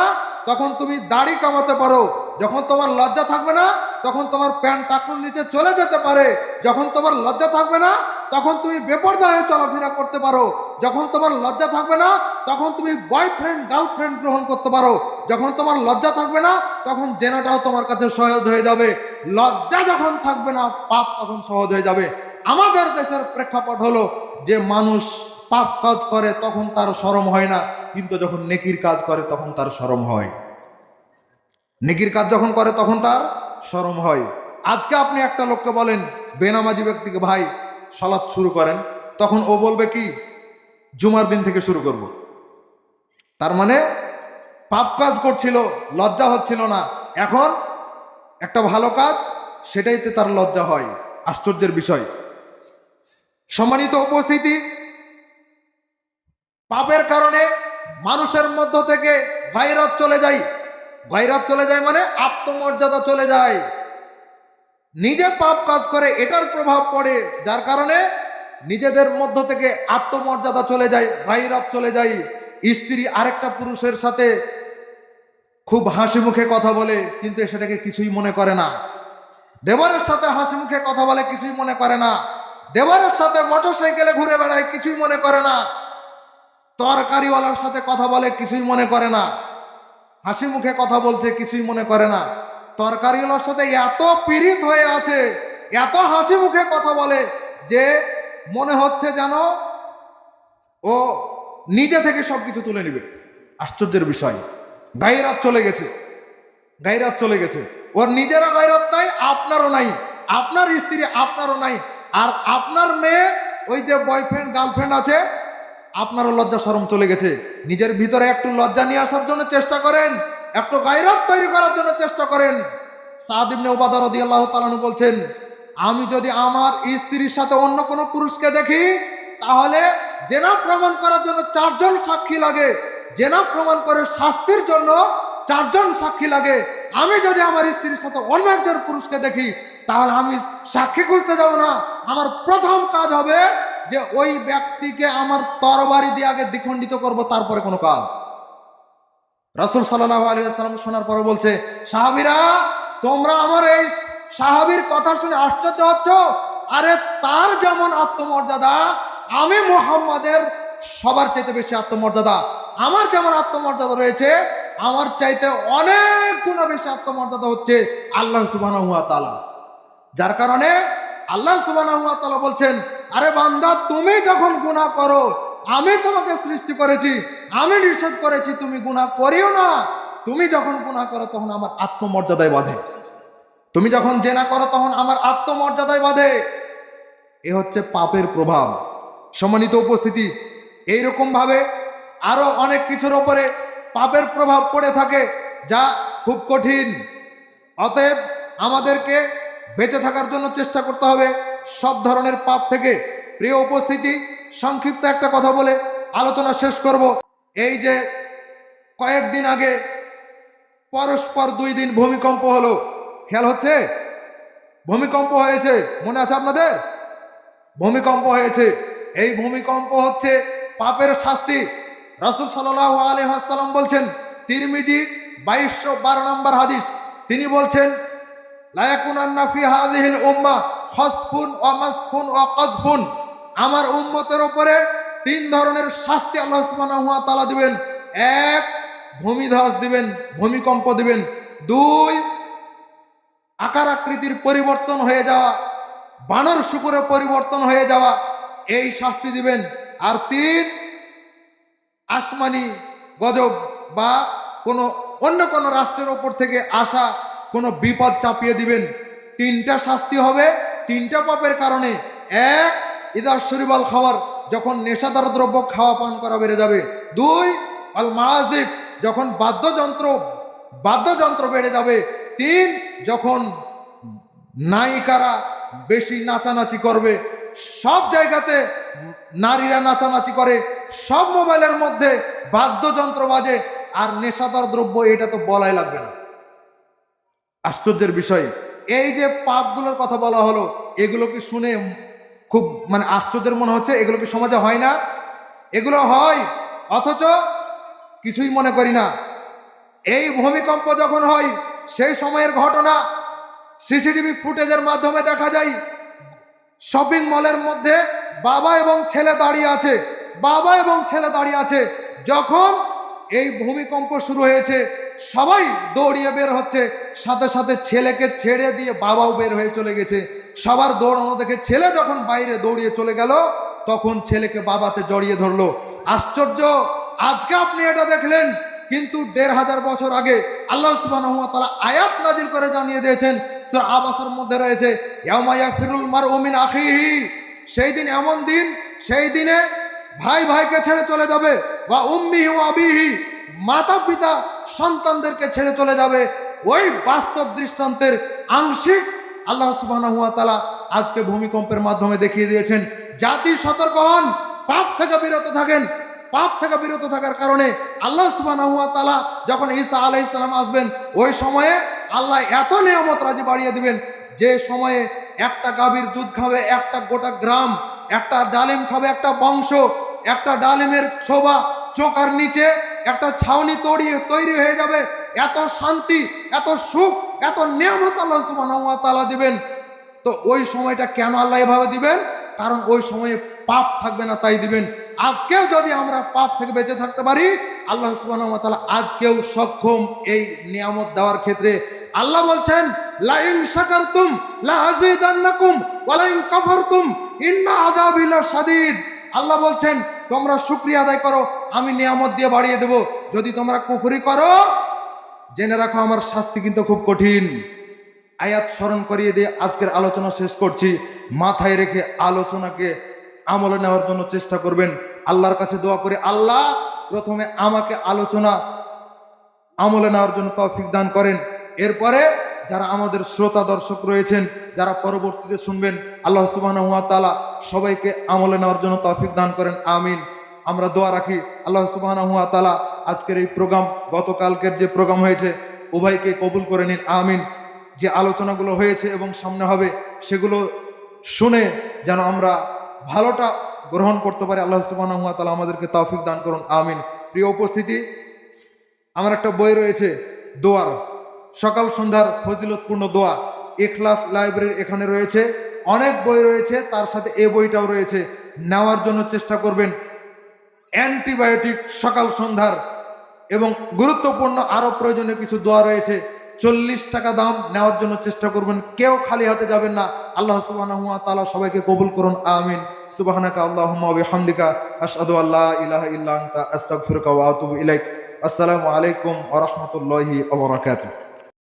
তখন তুমি দাড়ি কামাতে পারো। যখন তোমার লজ্জা থাকবে না তখন তোমার প্যান্ট টাকনুর নিচে চলে যেতে পারে। যখন তোমার লজ্জা থাকবে না তখন তুমি বেপরদা হয়ে চলাফেরা করতে পারো। যখন তোমার লজ্জা থাকবে না তখন তুমি বয়ফ্রেন্ড গার্লফ্রেন্ড গ্রহণ করতে পারো। যখন তোমার লজ্জা থাকবে না তখন জেনাটাও তোমার কাছে সহজ হয়ে যাবে। লজ্জা যখন থাকবে না পাপ তখন সহজ হয়ে যাবে। আমাদের দেশের প্রেক্ষাপট হলো যে মানুষ পাপ কাজ করে তখন তার শরম হয় না, কিন্তু যখন নেকির কাজ করে তখন তার শরম হয়। নেকির কাজ যখন করে তখন তার শরম হয়। আজকে আপনি একটা লোককে বলেন, বেনামাজি ব্যক্তিকে, ভাই সালাত শুরু করেন, তখন ও বলবে কি, জুমার দিন থেকে শুরু করব। তার মানে পাপ কাজ করছিল, লজ্জা হচ্ছিল না, এখন একটা ভালো কাজ, সেটাইতে তার লজ্জা হয়। আশ্চর্যের বিষয়। সম্মানিত উপস্থিতি, পাপের কারণে মানুষের মধ্য থেকে গায়রাত চলে যায়। গায়রাত চলে যায় মানে আত্মমর্যাদা চলে যায়। নিজে পাপ কাজ করে এটার প্রভাব পড়ে, যার কারণে নিজেদের মধ্য থেকে আত্মমর্যাদা চলে যায়, গায়রাত চলে যায়। স্ত্রী আরেকটা পুরুষের সাথে খুব হাসি মুখে কথা বলে, কিন্তু সেটাকে কিছুই মনে করে না। দেবরের সাথে হাসি মুখে কথা বলে, কিছুই মনে করে না। দেবরের সাথে মোটরসাইকেলে ঘুরে বেড়ায়, কিছুই মনে করে না। তরকারিওয়ালার সাথে কথা বলে, কিছুই মনে করে না। হাসি মুখে কথা বলছে, কিছুই মনে করে না। তরকারিওয়ালার সাথে এত পীড়িত হয়ে আছে, এত হাসি মুখে কথা বলে যে মনে হচ্ছে যেন ও নিজে থেকে সবকিছু তুলে নিবে। আশ্চর্যের বিষয়, গায়রাত চলে গেছে, গায়রাত চলে গেছে। ওর নিজেরও গায়রাত নাই, আপনারও নাই, আপনার স্ত্রী আপনারও নাই। আর আপনার মেয়ে, ওই যে বয়ফ্রেন্ড গার্লফ্রেন্ড আছে, আপনারও লজ্জা শরম চলে গেছে। নিজের ভিতরে একটু লজ্জা নিয়ে আসার জন্য চেষ্টা করেন, একটু গায়রাত তৈরি করার জন্য চেষ্টা করেন। সাদ ইবনে উবাদা রাদিয়াল্লাহু তাআলা আনহু বলছেন, আমি যদি আমার স্ত্রীর সাথে অন্য কোনো পুরুষকে দেখি, তাহলে জেনা প্রমাণ করার জন্য 4 জন সাক্ষী লাগে, জেনা প্রমাণ করে শাস্তির জন্য 4 জন সাক্ষী লাগে। আমি যদি আমার স্ত্রীর সাথে অন্য একজন পুরুষকে দেখি, তাহলে আমি সাক্ষী খুঁজতে যাব না, আমার প্রথম কাজ হবে যে ওই ব্যক্তিকে আমার তরবারি দিয়ে আগে দ্বিখণ্ডিত করব, তারপরে কোনো কাজ। রাসূল সাল্লাল্লাহু আলাইহি ওয়াসাল্লাম শোনার পরে বলছে, সাহাবীরা, তোমরা আমার এই সাহাবীর কথা শুনে আশ্চর্য হচ্ছ? আরে তার যেমন আত্মমর্যাদা, আমি মুহাম্মাদের সবার চাইতে বেশি আত্মমর্যাদা। আমার যেমন আত্মমর্যাদা রয়েছে, আমার চাইতে অনেক গুণ বেশি আত্মমর্যাদা হচ্ছে আল্লাহ সুবহানাহু ওয়া তাআলা। যার কারণে আল্লাহ সুবহানাহু ওয়া তাআলা বলছেন, আরে বান্দা, তুমি যখন গুনাহ করো, আমি তোমাকে সৃষ্টি করেছি, আমি নিষেধ করেছি তুমি গুনাহ করিও না। তুমি যখন গুনাহ করো তখন আমার আত্মমর্যাদায় বাধে, তুমি যখন জেনা করো তখন আমার আত্মমর্যাদায় বাধে। এ হচ্ছে পাপের প্রভাব। সম্মানিত উপস্থিতি, এইরকম ভাবে আরো অনেক কিছুর উপরে পাপের প্রভাব পড়ে থাকে, যা খুব কঠিন। অতএব আমাদেরকে বেঁচে থাকার জন্য চেষ্টা করতে হবে সব ধরনের পাপ থেকে। প্রিয় উপস্থিতি, সংক্ষিপ্ত একটা কথা বলে আলোচনা শেষ করব। এই যে কয়েকদিন আগে পরস্পর 2 দিন ভূমিকম্প হলো, খেয়াল হচ্ছে? ভূমিকম্প হয়েছে, মনে আছে আপনাদের? ভূমিকম্প হয়েছে। এই ভূমিকম্প হচ্ছে পাপের শাস্তি। রাসূল সাল্লাল্লাহু আলাইহি ওয়াসাল্লাম বলছেন, তিরমিজি 2212 নম্বর হাদিস, তিনি বলছেন, লা ইয়াকুনান্না ফি হাযিহিল উম্মাহ খাসফুন ওয়া মাসফুন ওয়া কাদফুন। আমার উম্মতের উপরে 3 ধরনের শাস্তি আল্লাহ সুবহানাহু ওয়া তাআলা দিবেন। 1, ভূমিধস দিবেন, ভূমিকম্প দিবেন। 2, আকার আকৃতির পরিবর্তন হয়ে যাওয়া, বানর শুকুরে পরিবর্তন হয়ে যাওয়া, এই শাস্তি দিবেন। আর 3, আসমানি গজব বা কোনো অন্য কোনো রাষ্ট্রের ওপর থেকে আসা কোনো বিপদ চাপিয়ে দিবেন। 3টা শাস্তি হবে 3টা পাপের কারণে। 1, ইদা শরিবাল খাওয়ার, যখন নেশাদার দ্রব্য খাওয়া পান করা বেড়ে যাবে। 2, আল মাজিফ, যখন বাদ্যযন্ত্র বেড়ে যাবে। 3, যখন নায়িকারা বেশি নাচানাচি করবে। সব জায়গাতে নারীরা নাচানাচি করে, সব মোবাইলের মধ্যে বাদ্যযন্ত্র বাজে, আর নেশাদার দ্রব্য, এটা তো বলাই লাগবে না। আশ্চর্যের বিষয়, এই যে পাপগুলোর কথা বলা হলো, এগুলো কি শুনে খুব আশ্চর্যের মনে হচ্ছে? এগুলো কি সমাজে হয় না? এগুলো হয়, অথচ কিছুই মনে করি না। এই ভূমিকম্প যখন হয়, সেই সময়ের ঘটনা সিসিটিভি ফুটেজের মাধ্যমে দেখা যায়। শপিং মলের মধ্যে বাবা এবং ছেলে দাঁড়িয়ে আছে, বাবা এবং ছেলে দাঁড়িয়ে আছে। যখন এই ভূমিকম্প শুরু হয়েছে, সবাই দৌড়িয়ে বের হচ্ছে, সাথে সাথে ছেলেকে ছেড়ে দিয়ে বাবাও বের হয়ে চলে গেছে। সবার দৌড়ানো দেখে ছেলে যখন বাইরে দৌড়িয়ে চলে গেল, তখন ছেলেকে বাবাতে জড়িয়ে ধরলো। আশ্চর্য, আজকে আপনি এটা দেখলেন, কিন্তু 1500 বছর আগে আল্লাহ সুবহানাহু ওয়া তাআলা আয়াত নাজিল করে জানিয়ে দিয়েছেন। সূরা আবাসার মধ্যে রয়েছে, ইয়াউমা ইয়াফিরুল মারউ মিন আখিহি, সেই দিন এমন দিন, সেই দিনে ভাই ভাইকে ছেড়ে চলে যাবে, ওয়া উম্মিহি ওয়া আবিহি, মাতা পিতা সন্তানদেরকে ছেড়ে চলে যাবে। ওই বাস্তব দৃষ্টান্তের আংশিক আল্লাহ সুবহানাহু ওয়া তাআলা আজকে ভূমিকম্পের মাধ্যমে দেখিয়ে দিয়েছেন। জাতি সতর্ক হন, পাপ থেকে বিরত থাকেন। পাপ থেকে বিরত থাকার কারণে আল্লাহ সুবহানাহু ওয়া তাআলা যখন ঈসা আলাইহিস সালাম আসবেন, ওই সময়ে আল্লাহ এত নিয়ামত রাজি বাড়িয়ে দিবেন, যে সময়ে একটা গাভীর দুধ খাবে একটা গোটা গ্রাম, একটা ডালিম খাবে একটা বংশ, একটা ডালিমের ছোবা চোকার নিচে একটা ছাউনি তৈরি হয়ে যাবে। এত শান্তি, এত সুখ, এত নিয়ামত আল্লাহ সুবহানাহু ওয়া তাআলা দিবেন। তো ওই সময়টা কেন আল্লাহ এভাবে দিবেন? কারণ ওই সময়ে পাপ থাকবে না, তাই দিবেন। আজকেও যদি আমরা পাপ থেকে বেঁচে থাকতে পারি, আল্লাহ সুবহানাহু ওয়া তাআলা আজকেও সক্ষম এই নিয়ামত দেওয়ার ক্ষেত্রে। আল্লাহ বলছেন, লা ইন শাকারতুম লা আযীদান্নাকুম ওয়া লা ইন কাফারতুম ইন্না আযাবি লাশাদীদ। আল্লাহ বলছেন, তোমরা শুকরিয়া আদায় করো, আমি নিয়ামত দিয়ে বাড়িয়ে দেব। যদি তোমরা কুফরি করো, জেনে রাখো আমার শাস্তি কিন্তু খুব কঠিন। আয়াত স্মরণ করিয়ে দিয়ে আজকের আলোচনা শেষ করছি। মাথায় রেখে আলোচনাকে আমলে নেওয়ার জন্য চেষ্টা করবেন। আল্লাহর কাছে দোয়া করে আল্লাহ প্রথমে আমাকে আলোচনা আমলে নেওয়ার জন্য তৌফিক দান করেন। এরপরে যারা আমাদের শ্রোতা দর্শক রয়েছেন, যারা পরবর্তীতে শুনবেন, আল্লাহ সুবহানাহু ওয়া তাআলা সবাইকে আমলে নেওয়ার জন্য তৌফিক দান করেন, আমিন। আমরা দোয়া রাখি আল্লাহ সুবহানাহু ওয়া তাআলা আজকের এই প্রোগ্রাম, গতকালকের যে প্রোগ্রাম হয়েছে, উভয়কে কবুল করে নিন, আমিন। যে আলোচনাগুলো হয়েছে এবং সামনে হবে, সেগুলো শুনে যেন আমরা ভালোটা গ্রহণ করতে পারি। আল্লাহ সুবহানাহু ওয়া তাআলা আমাদেরকে তৌফিক দান করুন, আমিন। প্রিয় উপস্থিতি, আমার একটা বই রয়েছে, দোয়ার সকাল সন্ধ্যার ফজিলতপূর্ণ দোয়া, ইখলাস লাইব্রেরি এখানে রয়েছে। অনেক বই রয়েছে, তার সাথে এই বইটাও রয়েছে, নেওয়ার জন্য চেষ্টা করবেন। অ্যান্টিবায়োটিক সকাল সন্ধ্যার এবং গুরুত্বপূর্ণ আরও প্রয়োজনীয় কিছু দোয়া রয়েছে। 40 টাকা দাম, নেওয়ার জন্য চেষ্টা করবেন। কেউ খালি হাতে যাবেন না। আল্লাহ সুবহানাহু ওয়া তাআলা সবাইকে কবুল করুন, আমিন। সুবহানাকা আল্লাহুম্মা ওয়া বিহামদিকা আশহাদু আল্লা ইলাহা ইল্লা আনতা আস্তাগফিরুকা ওয়া আতুবু ইলাইক। আসসালামু আলাইকুম ওয়া রাহমাতুল্লাহি ওয়া বারাকাতুহু।